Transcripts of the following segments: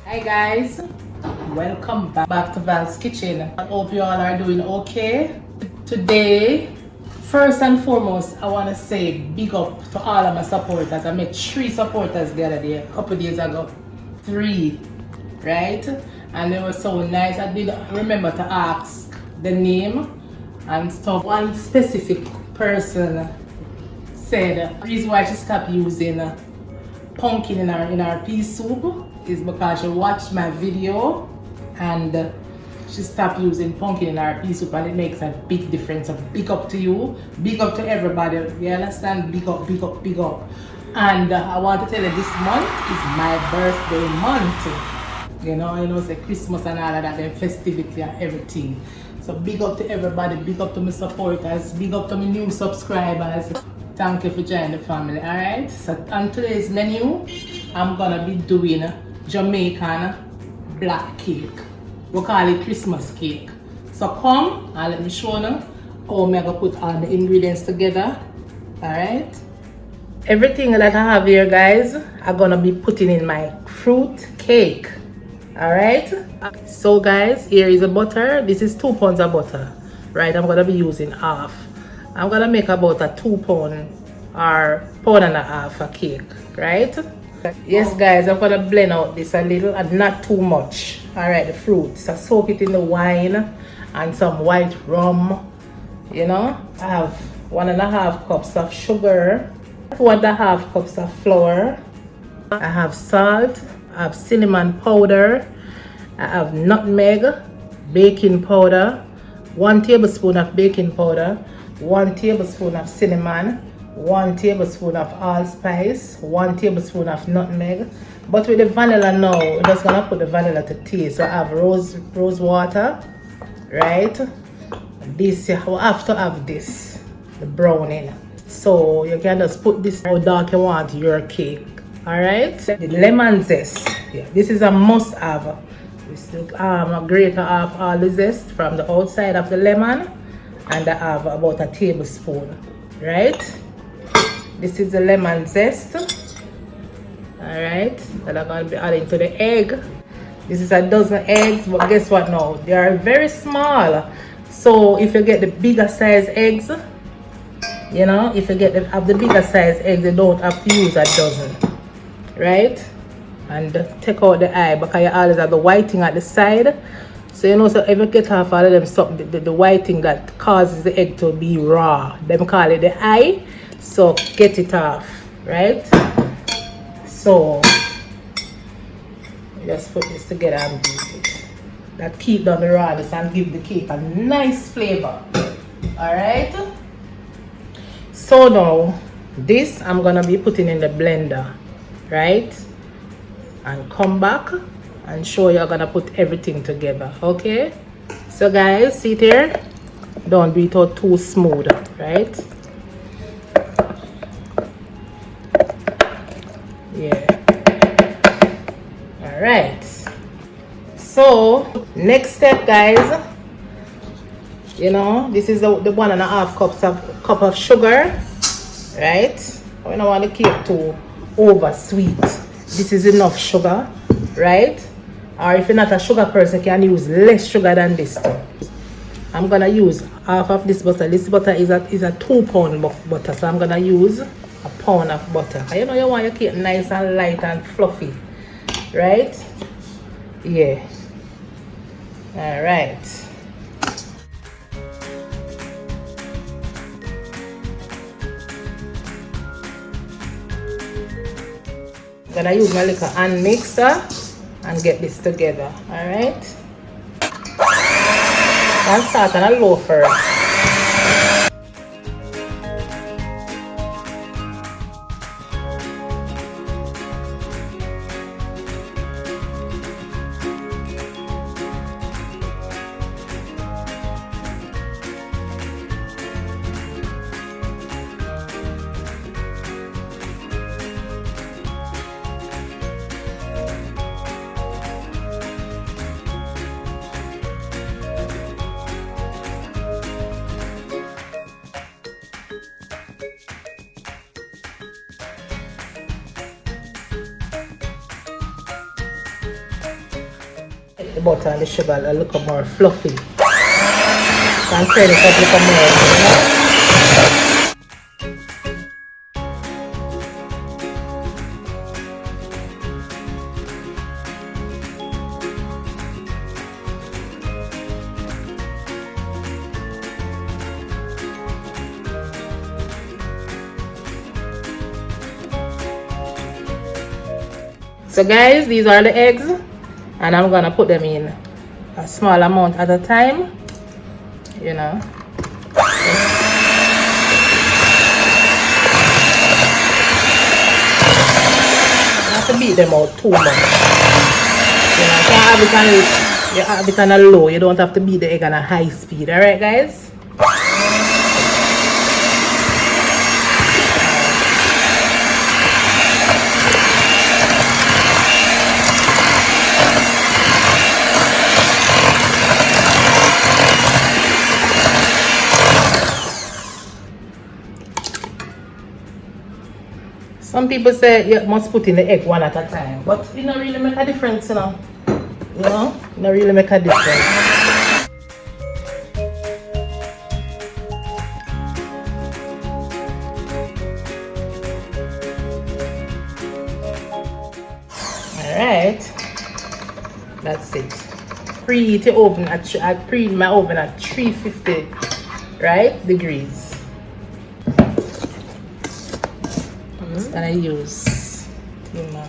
Hi guys, welcome back to Val's Kitchen. I hope you all are doing okay. Today, first and foremost, I want to say big up to all of my supporters. I met 3 supporters the other day, a couple days ago. 3, right? And they were so nice. I did remember to ask the name and stuff. One specific person said the reason why she stopped using pumpkin in our pea soup is because she watched my video and she stopped using pumpkin in our pea soup, and it makes a big difference. So big up to you, big up to everybody. You understand? Big up, big up, big up. And I want to tell you, this month is my birthday month. You know, it's a Christmas and all of that, the festivity and everything. So big up to everybody, big up to my supporters, big up to my new subscribers. Thank you for joining the family, alright? So on today's menu, I'm gonna be doing Jamaican black cake. We call it Christmas cake. So come and let me show you how I'm gonna put all the ingredients together, alright? Everything that I have here, guys, I'm gonna be putting in my fruit cake, alright? So guys, here is a butter. This is 2 pounds of butter, right? I'm gonna be using half. I'm gonna make about a 2 pound or pound and a half a cake, right? Yes guys, I'm gonna blend out this a little and not too much. Alright, the fruits. So soak it in the wine and some white rum. You know, I have 1.5 cups of sugar, 2.5 cups of flour. I have salt, I have cinnamon powder, I have nutmeg, baking powder, 1 tablespoon of baking powder, 1 tablespoon of cinnamon, 1 tablespoon of allspice, 1 tablespoon of nutmeg. But with the vanilla now, we're just gonna put the vanilla to taste. So I have rose water, right? This, you have to have this, the browning. So you can just put this how dark you want your cake. Alright? The lemon zest. Yeah, this is a must have. This grater off all the zest from the outside of the lemon, and I have about a tablespoon, right? This is the lemon zest, all right, that I'm going to be adding to the egg. This is a dozen eggs, but guess what now? They are very small. So if you get the bigger size eggs, you know, if you have the bigger size eggs, you don't have to use a dozen, right? And take out the eye, because you always have the whiting at the side. So you know, so if you get off all of them something, the whiting that causes the egg to be raw, them call it the eye. So get it off, right? So just put this together and beat it. That keep down the rawness and give the cake a nice flavor. Alright? So now this I'm gonna be putting in the blender, right? And come back and show you I'm gonna put everything together. Okay, so guys, see it here, don't do it out too smooth, right? Yeah, all right. So next step, guys, you know, this is the 1.5 cup of sugar, right? We don't want the cake too over sweet. This is enough sugar, right? Or if you're not a sugar person, you can use less sugar than this too. I'm gonna use half of this butter. This butter is a 2 pound butter, so I'm gonna use a pound of butter. You know, you want your cake nice and light and fluffy, right? Yeah. All right. I'm gonna use my little hand mixer and get this together. All right. I'll start on a low first. the butter and the sugar a little more fluffy. And turn it up a little more, you know? So guys, these are the eggs, and I'm gonna put them in a small amount at a time, you know. You have to beat them out too much. You know, you have it on a low. You don't have to beat the egg on a high speed. Alright guys? Some people say you must put in the egg one at a time, but it don't really make a difference, you know. You know, it don't really make a difference. Alright, that's it. Preheat the oven I preheat my oven at 350 degrees. That I use, you know.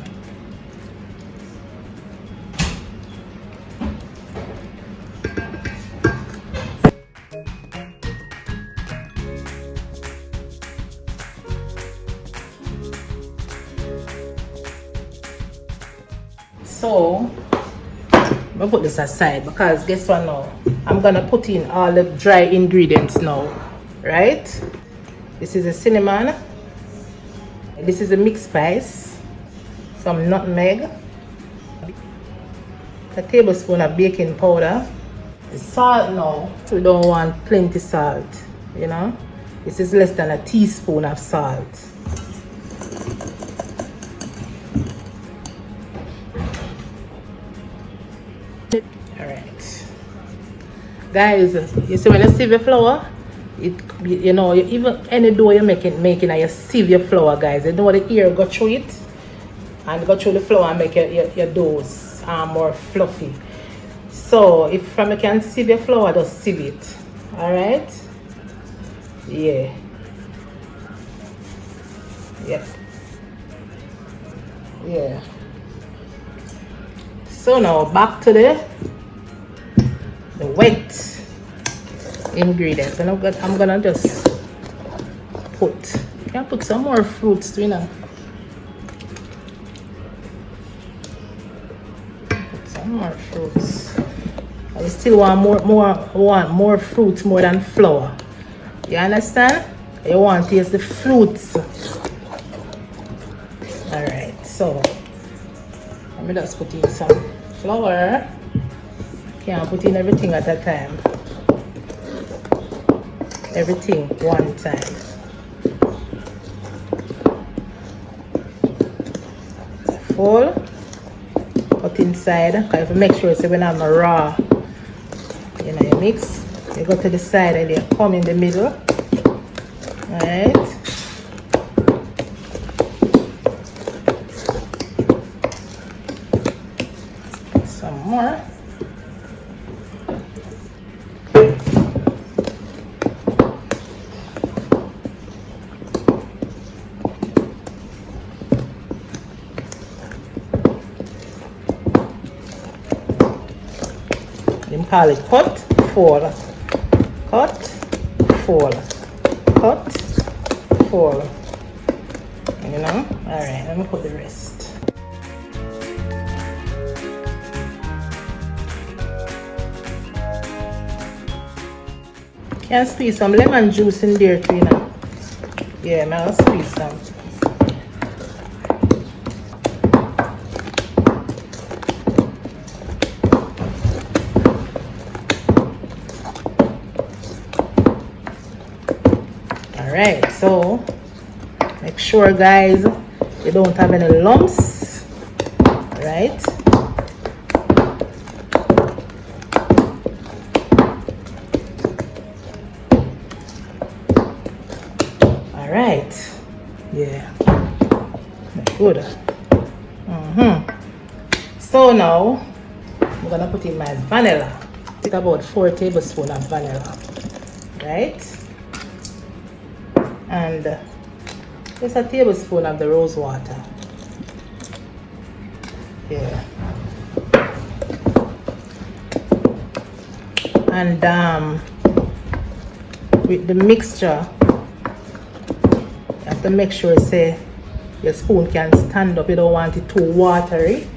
So I'm gonna put this aside because guess what now? I'm gonna put in all the dry ingredients now, right? This is a cinnamon. This is a mixed spice, some nutmeg, a tablespoon of baking powder, salt now. We don't want plenty salt, you know. This is less than a teaspoon of salt. Alright. Guys, you see when you sieve your flour, you know, even any dough you're making and you sieve your flour, guys, you know the air go through it and go through the flour and make your doughs more fluffy. So if you can sieve your flour, just sieve it. Alright? Yeah. Yep. Yeah. So now back to the wet ingredients, and I'm gonna just put some more fruits too, you know. Put some more fruits. I still want more fruits more than flour. You understand? You want to taste the fruits. Alright, so let me just put in some flour. Can't put in everything at a time. Everything one time. Full. Put inside. Because if you make sure so when I'm raw, you know, you mix. You go to the side and you come in the middle. Alright. Some more. Call it cut, fold, cut, fold, cut, fold. You know? Alright, let me put the rest. Can squeeze some lemon juice in there too, you know? Yeah, I'll squeeze some. Alright, so make sure guys you don't have any lumps, right? Yeah. Good. So now I'm gonna put in my vanilla. Take about 4 tablespoons of vanilla, right? And just a tablespoon of the rose water. Yeah. And with the mixture, you have to make sure say your spoon can stand up. You don't want it too watery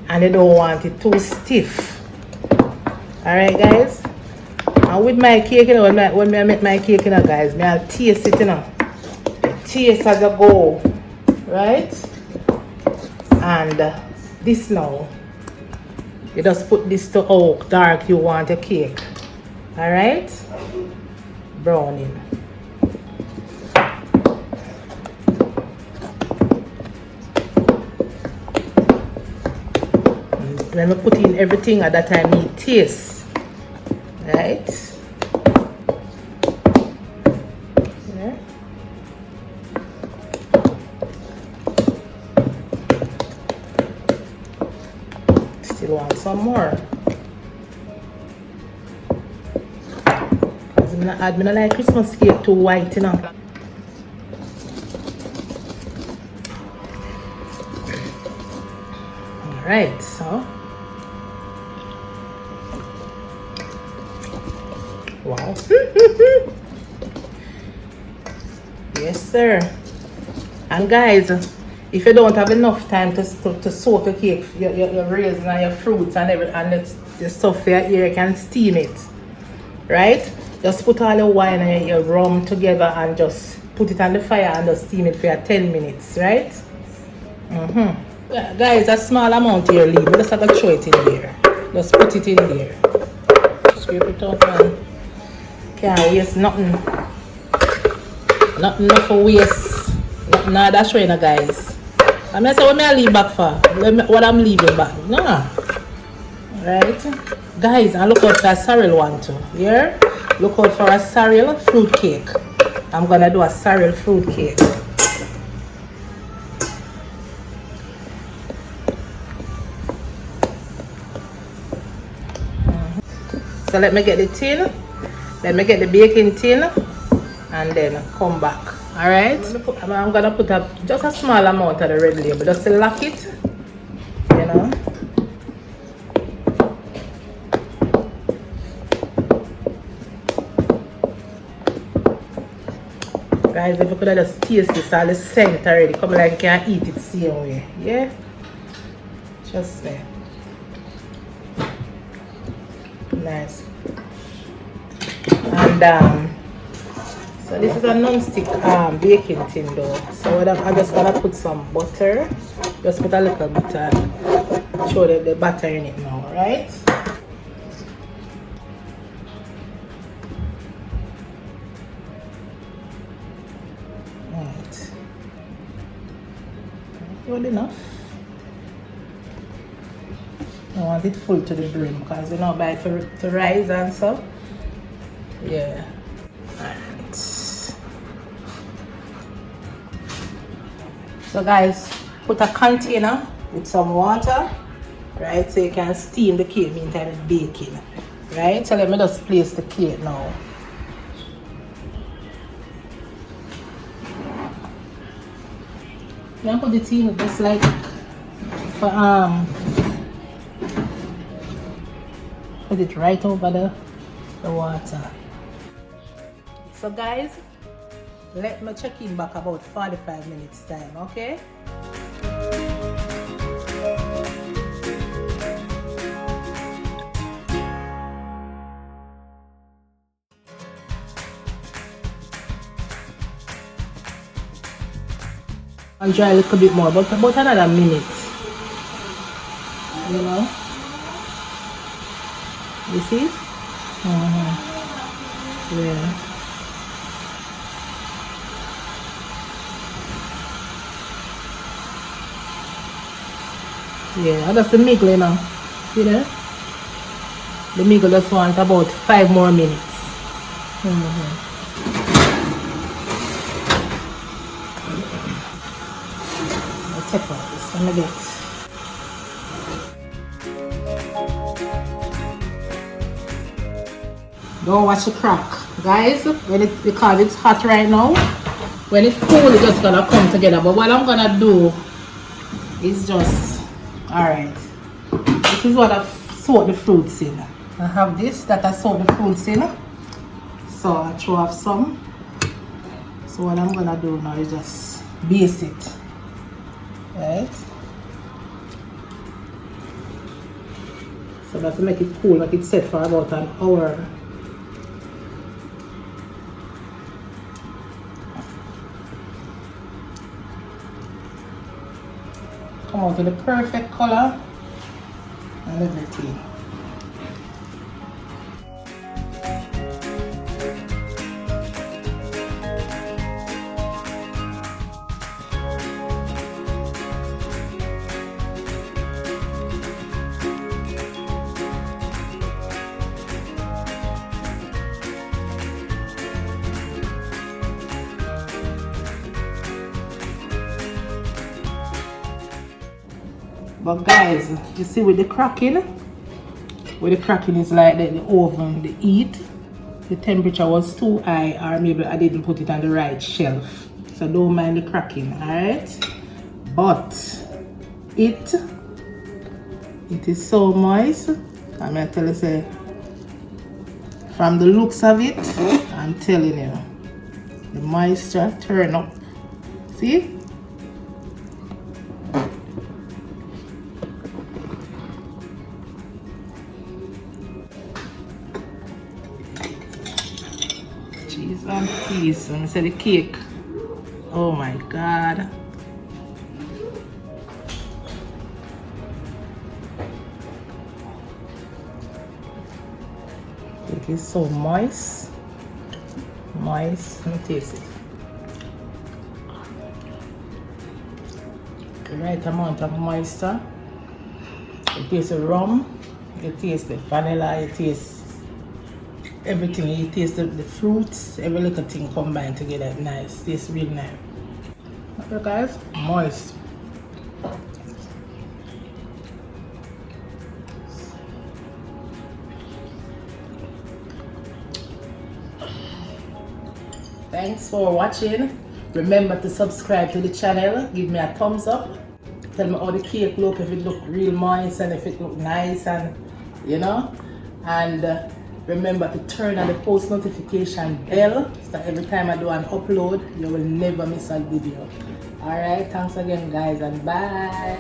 and you don't want it too stiff. Alright guys, and with my cake, you know, when I make my cake, you know guys, I'll taste it, you know, taste as I go, right? And this now, you just put this to how dark you want your cake. Alright, browning. When we put in everything at that time, it tastes, right? Yeah. Still want some more. Because I don't like Christmas cake too white, you know. Alright, so. Wow. Yes, sir. And guys, if you don't have enough time to soak your cake, your raisin and your fruits and everything, and the stuff here, you can steam it. Right? Just put all your wine and your rum together and just put it on the fire and just steam it for 10 minutes. Right? Yeah, guys, a small amount here leave. We just have to throw it in there. Just put it in there. Scrape it out, man. Can't waste nothing. Nothing enough for waste. Nothing, nah, that's right, guys. I'm not saying what I leave back for. What I'm leaving back. Nah. Right? Guys, and look out for a sorrel one too. Yeah? Look out for a sorrel fruit cake. I'm gonna do a sorrel fruit cake. So let me get the tin. Let me get the baking tin and then come back. Alright? I'm gonna put up just a small amount of the red label just to lock it. You know. Guys, if you could have just taste this all the scent already, come like you can eat it the same way. Yeah? Just there. Nice. And so this is a non-stick baking tin though. So I'm just gonna put some butter. Just put a little bit and show the butter in it now, right? Right. Good enough. I want it full to the brim because you know by for to rise and so. Yeah. Alright. So guys, put a container with some water, right? So you can steam the cake meantime it's baking. Right? So let me just place the cake now. You can put it in just like for put it right over the water. So guys, let me check in back about 45 minutes time, okay? I'll dry a little bit more, but about another minute. You know? You see? Yeah. Yeah, that's the middle now. You know? The middle just want about 5 more minutes. take out this. Let me get. Don't watch it crack, guys. Because it's hot right now. When it's cool, it's just gonna come together. But what I'm gonna do is just, alright. This is what I've soaked the fruits in. I have this that I soaked the fruits in. So I throw off some. So what I'm gonna do now is just base it. Right? So that's to make it cool, make it set for about an hour. Come out with the perfect color and everything. But guys, you see with the cracking is like the oven, the heat, the temperature was too high, or maybe I didn't put it on the right shelf. So don't mind the cracking, alright? But it is so moist. I'm gonna tell you, say, from the looks of it, I'm telling you, the moisture turn up. See? Cheese and peas. Let me say the cake. Oh my god. It is so moist. Moist. Let me taste it. The right amount of moisture. You taste the rum. You taste the vanilla. You taste everything. You taste the fruits. Every little thing combined together. Nice. Tastes real nice. Okay guys. Moist. Thanks for watching. Remember to subscribe to the channel. Give me a thumbs up. Tell me how the cake look, if it look real moist and if it look nice, and you know. And remember to turn on the post notification bell so that every time I do an upload, you will never miss a video. Alright, thanks again guys, and bye.